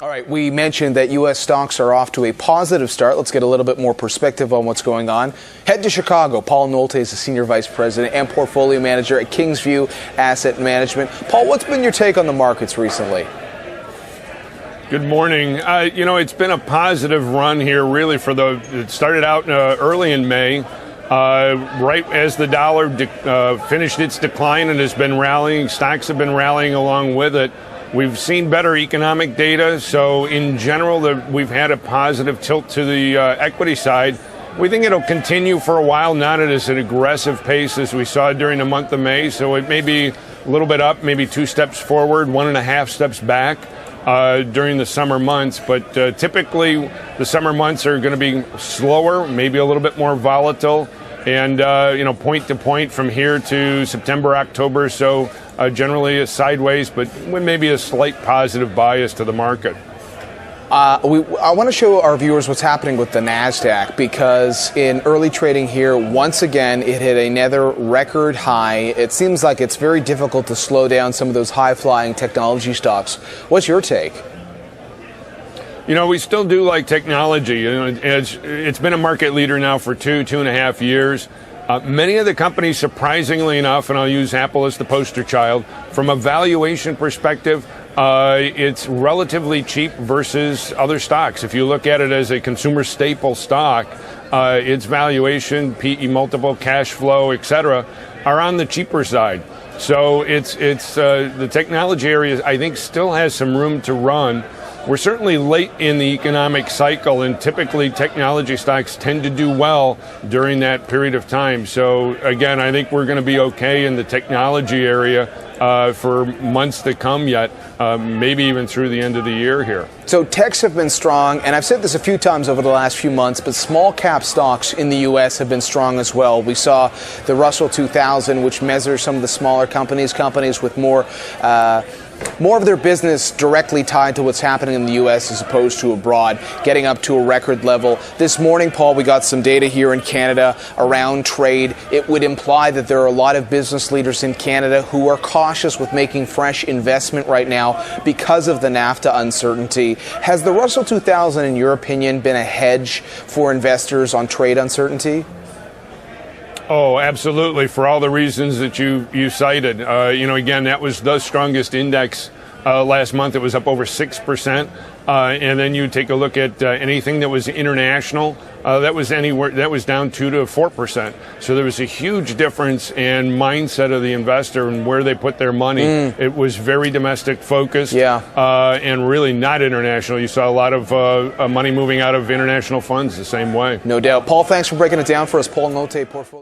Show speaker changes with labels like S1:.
S1: All right, we mentioned that U.S. stocks are off to a positive start. Let's get a little bit more perspective on what's going on. Head to Chicago. Paul Nolte is the Senior Vice President and Portfolio Manager at Kingsview Asset Management. Paul, what's been your take on the markets recently?
S2: Good morning. It's been a positive run here, really, it started out early in May, right as the dollar finished its decline and has been rallying. Stocks have been rallying along with it. We've seen better economic data, so in general, we've had a positive tilt to the equity side. We think it'll continue for a while, not at as an aggressive pace as we saw during the month of May, so it may be a little bit up, maybe 2 steps forward, 1.5 steps back during the summer months. But typically, the summer months are going to be slower, maybe a little bit more volatile, and point to point from here to September, October, so generally a sideways, but with maybe a slight positive bias to the market.
S1: I want to show our viewers what's happening with the NASDAQ, because in early trading here, once again, it hit another record high. It seems like it's very difficult to slow down some of those high-flying technology stocks. What's your take?
S2: We still do like technology. It's been a market leader now for 2.5 years. Many of the companies, surprisingly enough, and I'll use Apple as the poster child, from a valuation perspective, it's relatively cheap versus other stocks. If you look at it as a consumer staple stock, its valuation, PE multiple, cash flow, et cetera, are on the cheaper side. So it's the technology area, I think, still has some room to run. We're certainly late in the economic cycle, and typically technology stocks tend to do well during that period of time. So, again, I think we're going to be okay in the technology area for months to come yet, maybe even through the end of the year here.
S1: So techs have been strong, and I've said this a few times over the last few months, but small cap stocks in the U.S. have been strong as well. We saw the Russell 2000, which measures some of the smaller companies with more of their business directly tied to what's happening in the U.S. as opposed to abroad, getting up to a record level. This morning, Paul, we got some data here in Canada around trade. It would imply that there are a lot of business leaders in Canada who are cautious with making fresh investment right now because of the NAFTA uncertainty. Has the Russell 2000, in your opinion, been a hedge for investors on trade uncertainty?
S2: Oh, absolutely, for all the reasons that you cited. Again, that was the strongest index last month. It was up over 6%. And then you take a look at anything that was international, that was down 2 to 4%. So there was a huge difference in mindset of the investor and where they put their money. It was very domestic focused, and really not international. You saw a lot of money moving out of international funds the same way.
S1: No doubt. Paul, thanks for breaking it down for us. Paul Nolte, Portfolio.